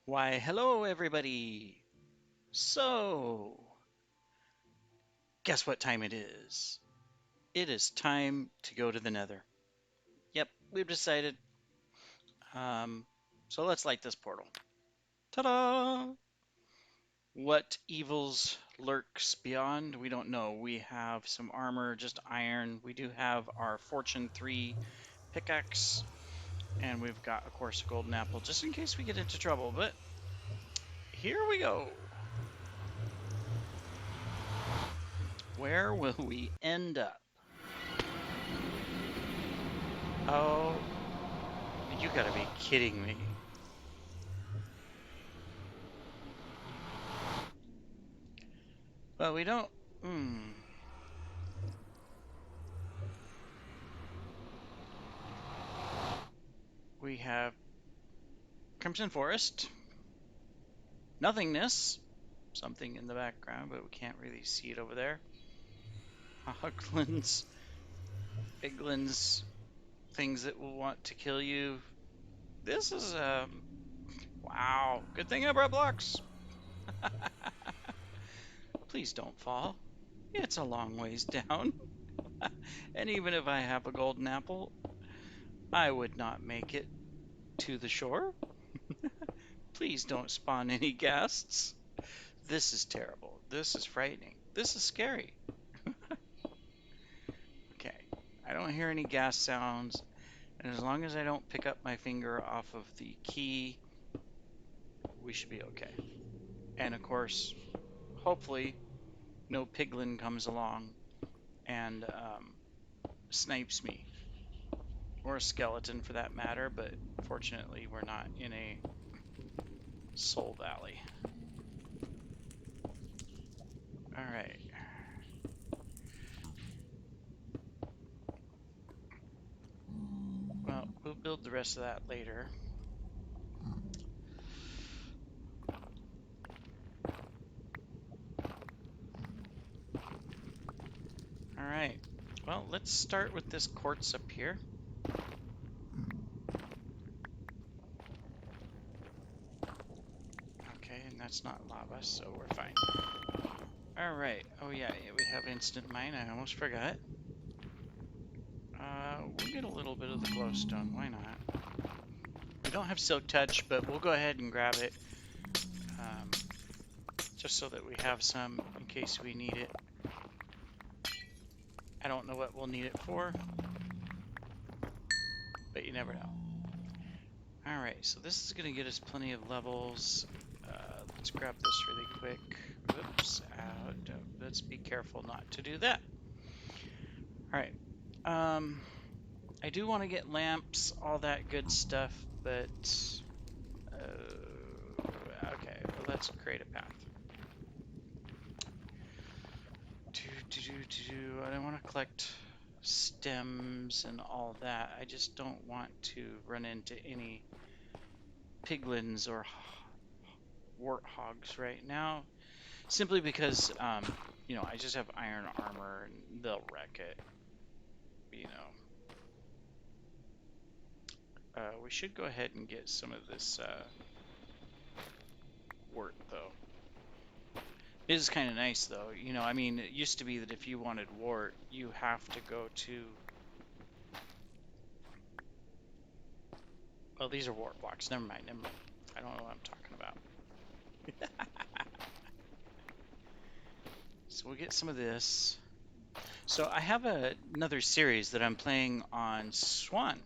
Why, hello everybody! So, guess what time it is? It is time to go to the Nether. Yep, we've decided. Um, so let's light this portal. Ta-da! What evils lurks beyond? We don't know. We have some armor, just iron. We do have our Fortune 3 pickaxe, and we've got, of course, a golden apple, just in case we get into trouble. But here we go. Where will we end up? Oh, you gotta be kidding me. Well, we don't. Hmm. We have Crimson Forest, Nothingness, something in the background, but we can't really see it over there. Hoglins, Piglins, things that will want to kill you. This is wow. Good thing I brought blocks. Please don't fall. It's a long ways down. And even if I have a golden apple, I would not make it to the shore. Please don't spawn any ghasts. This is terrible. This is frightening. This is scary. Okay, I don't hear any gas sounds, and as long as I don't pick up my finger off of the key, we should be okay. And of course, hopefully, no piglin comes along and snipes me, or a skeleton for that matter, but fortunately, we're not in a soul valley. Alright. Well, we'll build the rest of that later. Alright. Well, let's start with this quartz up here. Okay, and that's not lava, so we're fine. Alright. Oh yeah, we have instant mine. I almost forgot. We'll get a little bit of the glowstone. Why not? We don't have silk touch, but we'll go ahead and grab it. Just so that we have some in case we need it. I don't know what we'll need it for, but you never know. Alright, so this is going to get us plenty of levels. Let's grab this really quick. Oops, let's be careful not to do that. Alright, I do want to get lamps, all that good stuff, but okay, well, let's create a path. I don't want to collect stems and all that. I just don't want to run into any piglins or warthogs right now, simply because you know, I just have iron armor and they'll wreck it, you know. We should go ahead and get some of this wort though. It is kind of nice though, you know. I mean, it used to be that if you wanted wart, you have to go to, well, these are wart blocks. Never mind, never mind. I don't know what I'm talking about. So we'll get some of this. So I have another series that I'm playing on Swan,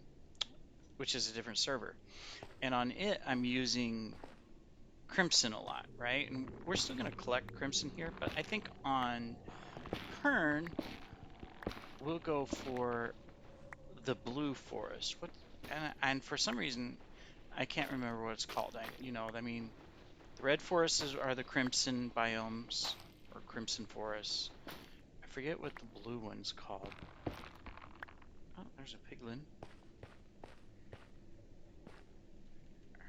which is a different server. And on it, I'm using Crimson a lot, right? And we're still going to collect Crimson here, but I think on Pern, we'll go for the blue forest. And for some reason, I can't remember what it's called. You know, I mean, the red forests are the crimson biomes, or crimson forests. I forget what the blue one's called. Oh, there's a piglin.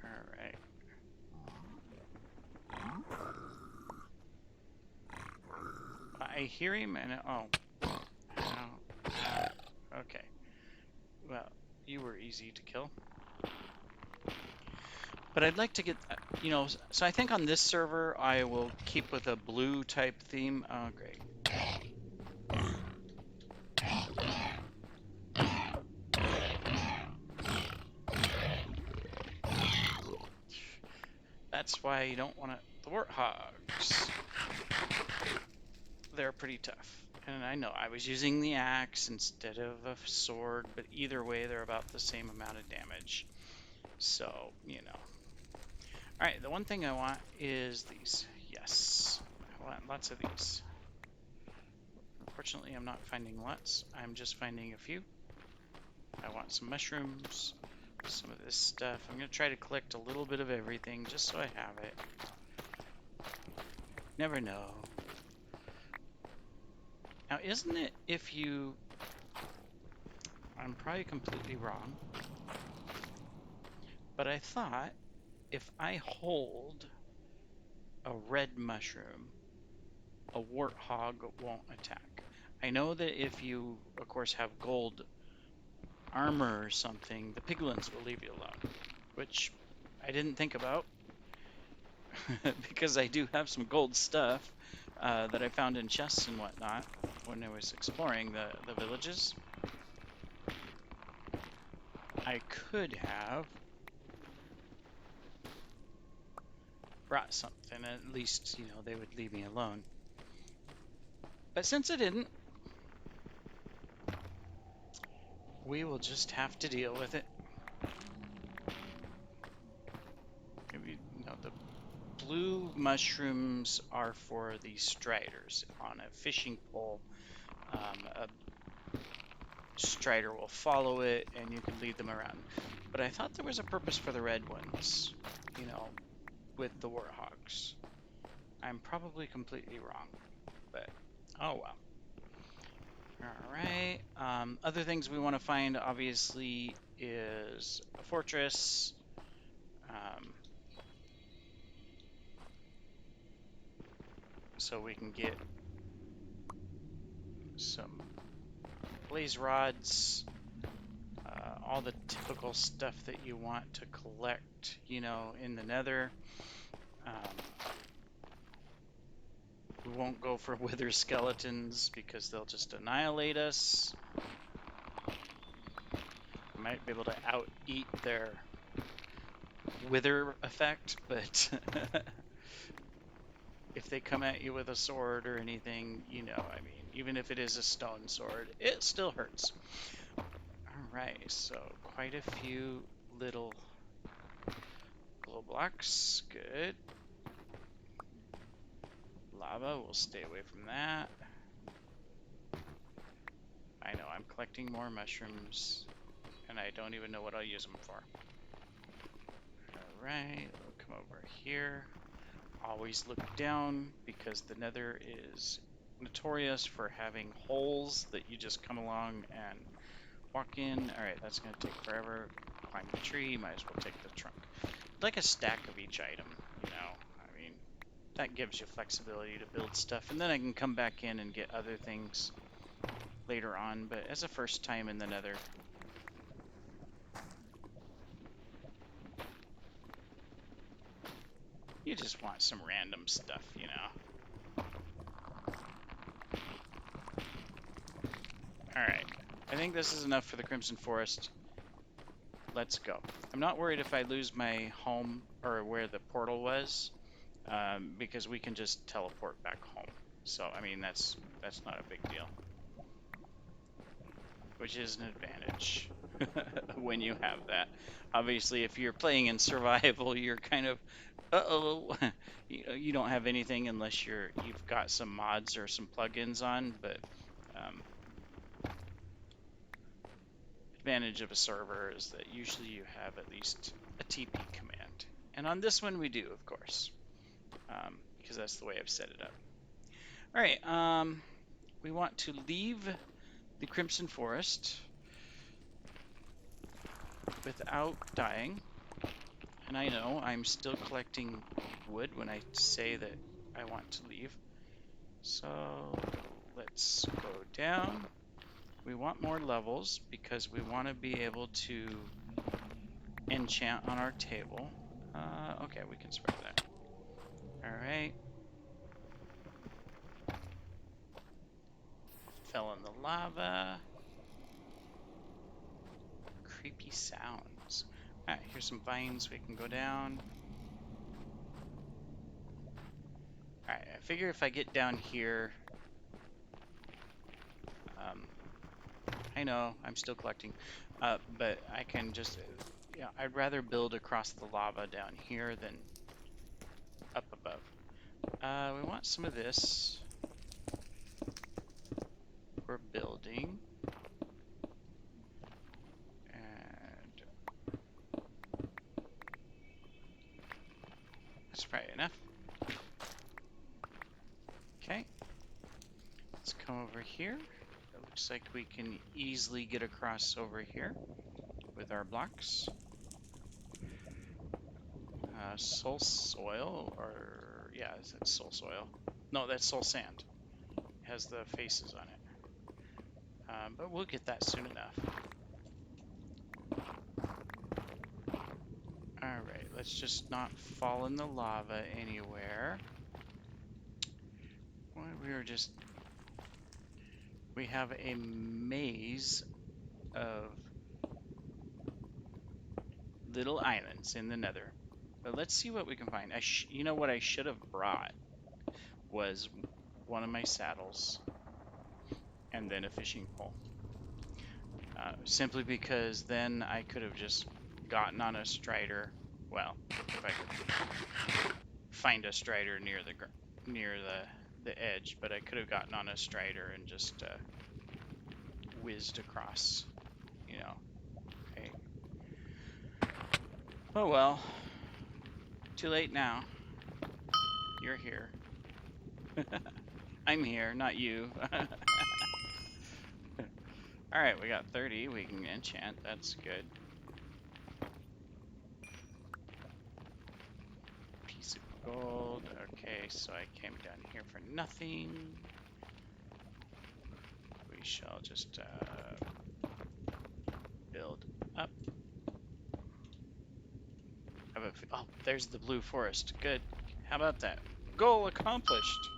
Alright. I hear him and okay. Well, you were easy to kill. But I'd like to get You know, so I think on this server I will keep with a blue type theme. Oh, great. That's why you don't want to. The warthogs. They're pretty tough. And I know I was using the axe instead of a sword, but either way, they're about the same amount of damage. So, you know. Alright, the one thing I want is these. Yes. I want lots of these. Unfortunately, I'm not finding lots. I'm just finding a few. I want some mushrooms, some of this stuff. I'm going to try to collect a little bit of everything just so I have it. Never know. Now, isn't it if you... I'm probably completely wrong, but I thought if I hold a red mushroom, a warthog won't attack. I know that if you, of course, have gold armor or something, the piglins will leave you alone, which I didn't think about because I do have some gold stuff that I found in chests and whatnot when I was exploring the villages. I could have brought something, at least, you know, they would leave me alone. But since I didn't, we will just have to deal with it. Maybe, you know, the blue mushrooms are for the striders. On a fishing pole, a strider will follow it and you can lead them around. But I thought there was a purpose for the red ones, you know, with the warthogs. I'm probably completely wrong, but oh well. Alright, other things we want to find, obviously, is a fortress, so we can get some blaze rods, all the typical stuff that you want to collect, you know, in the Nether. We won't go for wither skeletons because they'll just annihilate us. We might be able to out-eat their wither effect, but if they come at you with a sword or anything, you know, I mean, even if it is a stone sword, it still hurts. Alright, so quite a few little glow blocks. Good. Lava, we'll stay away from that. I know, I'm collecting more mushrooms, and I don't even know what I'll use them for. Alright, we'll come over here. Always look down, because the Nether is notorious for having holes that you just come along and walk in. Alright, that's going to take forever. Climb the tree, might as well take the trunk. Like a stack of each item, you know. I mean, that gives you flexibility to build stuff, and then I can come back in and get other things later on, but as a first time in the Nether, you just want some random stuff, you know. Alright, I think this is enough for the Crimson Forest. Let's go. I'm not worried if I lose my home, or where the portal was, because we can just teleport back home. So, I mean, that's not a big deal. Which is an advantage when you have that. Obviously, if you're playing in survival, you're kind of, uh-oh, you don't have anything unless you've got some mods or some plugins on, but advantage of a server is that usually you have at least a TP command. And on this one we do, of course, because that's the way I've set it up. All right, we want to leave the Crimson Forest without dying. And I know I'm still collecting wood when I say that I want to leave. So let's go down. We want more levels because we want to be able to enchant on our table. Okay, we can spread that. Alright. Fell in the lava. Creepy sounds. Alright, here's some vines we can go down. Alright, I figure if I get down here... I know, I'm still collecting. But I can just... yeah, I'd rather build across the lava down here than up above. We want some of this. We're building. And that's probably enough. Okay. Let's come over here. It looks like we can easily get across over here with our blocks. Soul soil, or yeah, is that soul soil? No, that's soul sand. It has the faces on it. But we'll get that soon enough. Alright, let's just not fall in the lava anywhere. Well, we have a maze of little islands in the Nether. But let's see what we can find. You know what I should have brought was one of my saddles and then a fishing pole. Simply because then I could have just gotten on a strider. Well, if I could find a strider near the edge, but I could have gotten on a strider and just whizzed across, you know. Okay. Oh well. Too late now. You're here. I'm here, not you. Alright, we got 30. We can enchant. That's good. Piece of gold. Okay, so I came down here for nothing. We shall just build up. Oh, there's the blue forest. Good. How about that? Goal accomplished.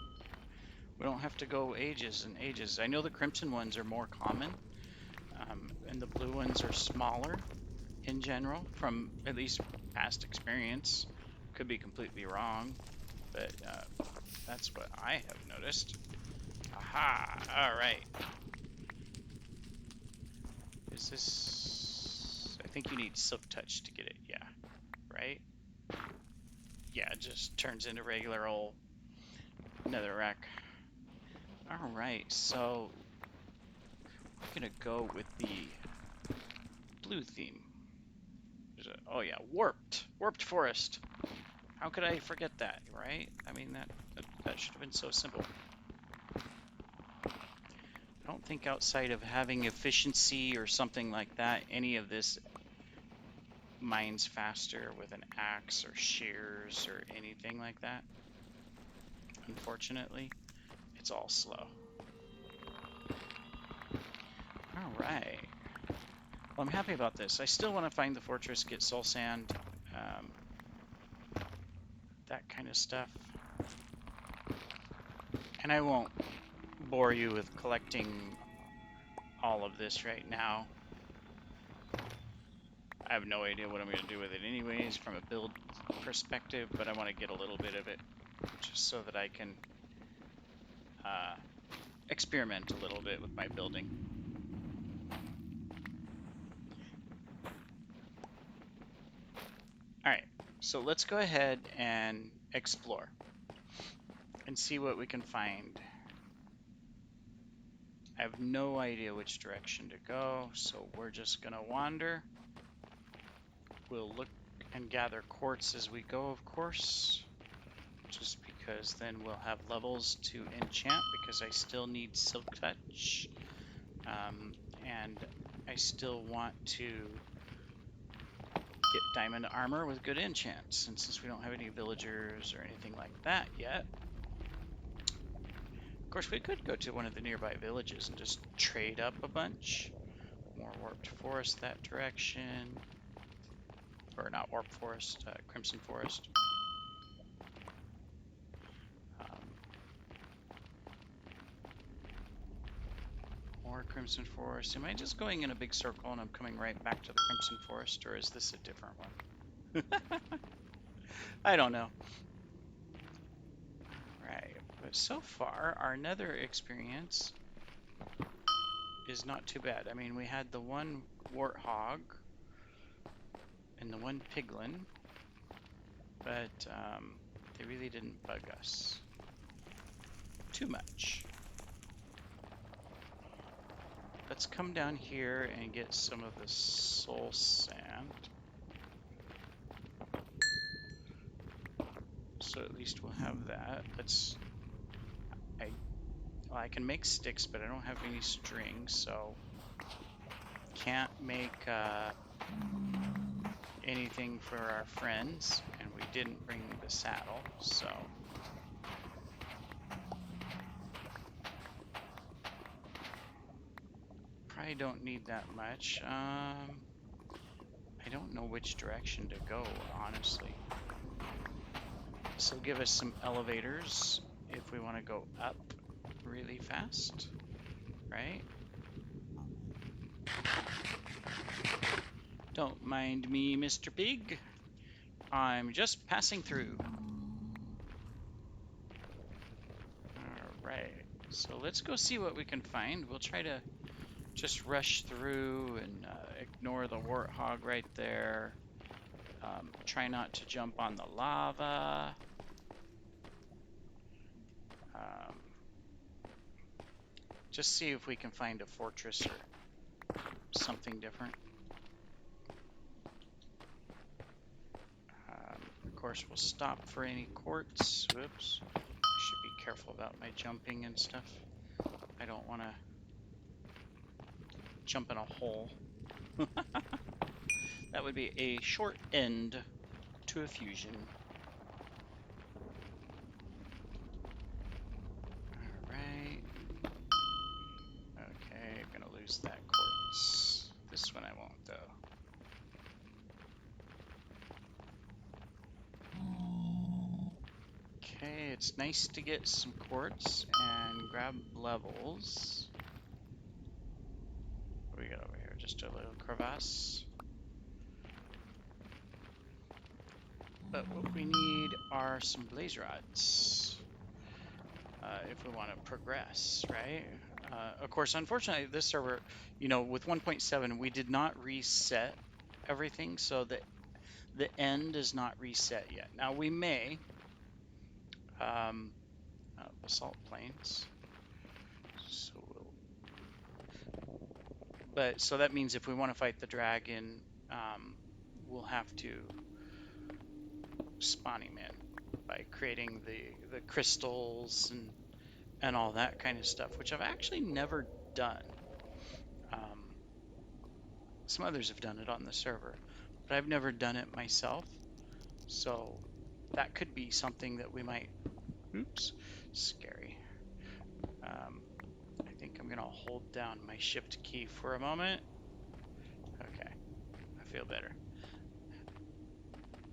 We don't have to go ages and ages. I know the crimson ones are more common, and the blue ones are smaller in general, from at least past experience. Could be completely wrong, but that's what I have noticed. Aha! Alright. Is this... I think you need silk touch to get it, yeah. Right? Yeah, it just turns into regular old netherrack. Alright, so we're gonna go with the blue theme. Oh yeah, warped forest. How could I forget that, right? I mean, that should have been so simple. I don't think outside of having efficiency or something like that, any of this mines faster with an axe or shears or anything like that. Unfortunately, it's all slow. Alright. Well, I'm happy about this. I still want to find the fortress, get soul sand, that kind of stuff. And I won't bore you with collecting all of this right now. I have no idea what I'm going to do with it anyways from a build perspective, but I want to get a little bit of it just so that I can experiment a little bit with my building. Alright, so let's go ahead and explore and see what we can find. I have no idea which direction to go, so we're just going to wander. We'll look and gather quartz as we go, of course, just because then we'll have levels to enchant, because I still need silk touch, and I still want to get diamond armor with good enchants, and since we don't have any villagers or anything like that yet, of course we could go to one of the nearby villages and just trade up a bunch. More warped forest that direction. Or not warp forest, crimson forest. More crimson forest. Am I just going in a big circle and I'm coming right back to the crimson forest, or is this a different one? I don't know. Right, but so far our nether experience is not too bad. I mean, we had the one warthog and the one piglin, but they really didn't bug us too much. Let's come down here and get some of the soul sand. So at least we'll have that. I can make sticks, but I don't have any strings, so can't make anything for our friends, and we didn't bring the saddle, so probably don't need that much. I don't know which direction to go, honestly. This will give us some elevators if we want to go up really fast, right? Don't mind me, Mr. Pig. I'm just passing through. Alright, so let's go see what we can find. We'll try to just rush through and ignore the warthog right there. Try not to jump on the lava. Just see if we can find a fortress or something different. Of course, we'll stop for any quartz. Whoops. Should be careful about my jumping and stuff. I don't want to jump in a hole. That would be a short end to a fusion. Alright. Okay, I'm gonna lose that quartz. This one I won't, though. Okay, it's nice to get some quartz and grab levels. What do we got over here? Just a little crevasse. But what we need are some blaze rods if we want to progress, right? Of course, unfortunately, this server, you know, with 1.7, we did not reset everything, so the end is not reset yet. Now we may. Basalt plains. So that means if we want to fight the dragon, we'll have to spawn him in by creating the crystals and all that kind of stuff, which I've actually never done. Some others have done it on the server, but I've never done it myself. So that could be something that we might. Oops, scary. I think I'm gonna hold down my shift key for a moment. Okay, I feel better.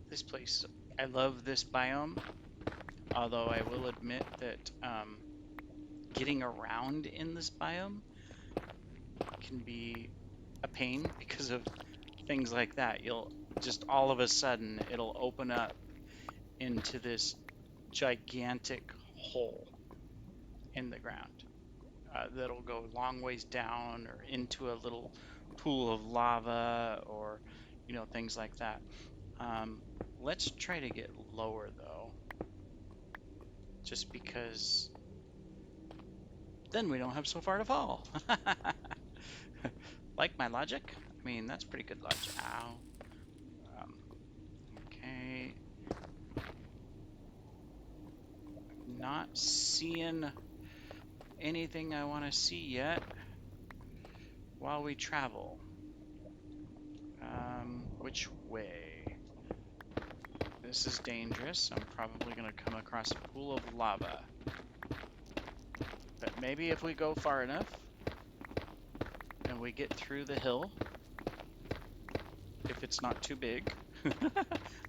This place, I love this biome, although I will admit that getting around in this biome can be a pain because of things like that. You'll just all of a sudden it'll open up into this gigantic hole in the ground that'll go long ways down or into a little pool of lava or things like that. Let's try to get lower though, just because then we don't have so far to fall. Like my logic? I mean, that's pretty good logic. Ow. Okay. Not seeing anything I want to see yet while we travel. Which way? This is dangerous. I'm probably going to come across a pool of lava. But maybe if we go far enough and we get through the hill, if it's not too big,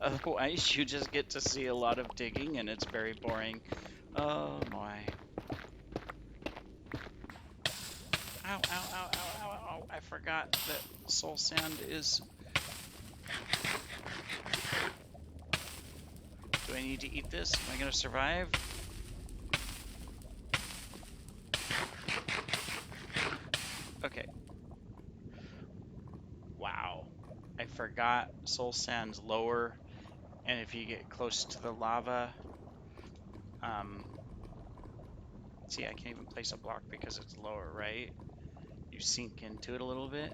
Otherwise, you just get to see a lot of digging and it's very boring. Oh my. Ow, ow, ow, ow, ow, ow. I forgot that soul sand is... Do I need to eat this? Am I gonna survive? Okay. Wow. I forgot soul sand's lower, and if you get close to the lava, um, see, I can't even place a block because it's lower, right? You sink into it a little bit.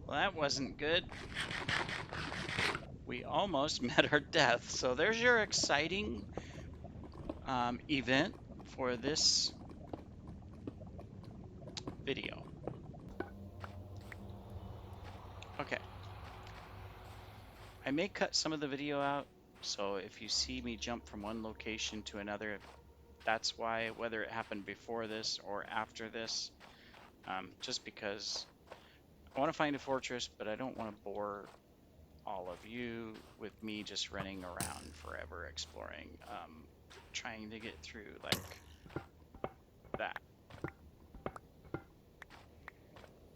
Well, that wasn't good. We almost met our death. So there's your exciting event for this video. Okay. I may cut some of the video out, so if you see me jump from one location to another, that's why, whether it happened before this or after this, just because I want to find a fortress, but I don't want to bore all of you with me just running around forever exploring, trying to get through like that.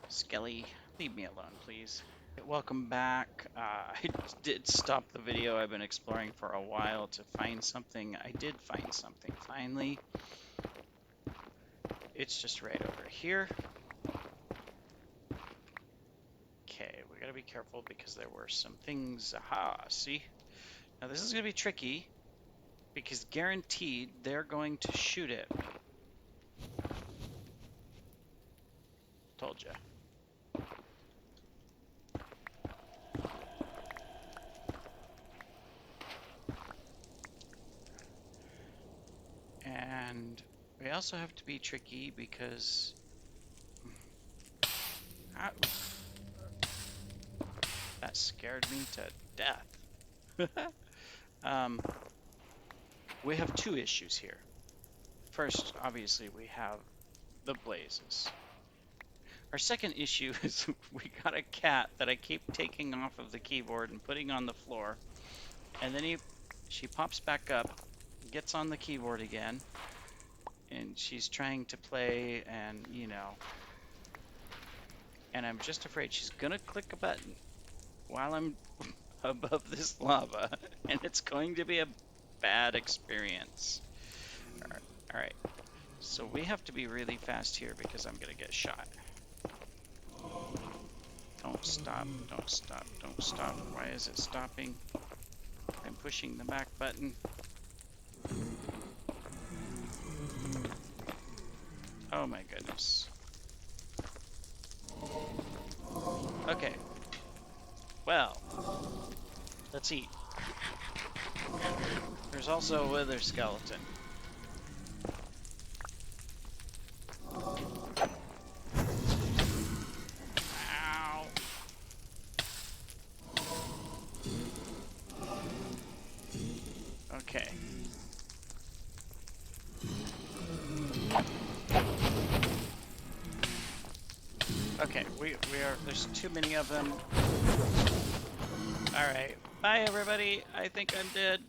Skelly, leave me alone, please. Welcome back. I did stop the video. I've been exploring for a while to find something. I did find something finally. It's just right over here. Okay, we gotta be careful because there were some things. Aha, see? Now this is gonna be tricky because guaranteed they're going to shoot at me. Told ya. And we also have to be tricky because that scared me to death. We have two issues here. First, obviously, we have the blazes. Our second issue is we got a cat that I keep taking off of the keyboard and putting on the floor, and then she pops back up, gets on the keyboard again, and she's trying to play, and you know, and I'm just afraid she's gonna click a button while I'm above this lava, and it's going to be a bad experience. All right. So we have to be really fast here because I'm gonna get shot. Don't stop, don't stop, don't stop. Why is it stopping? I'm pushing the back button. Oh my goodness. Okay. Well, let's eat. There's also a wither skeleton. Ow. Okay. Okay, we are, there's too many of them. Alright, bye everybody, I think I'm dead.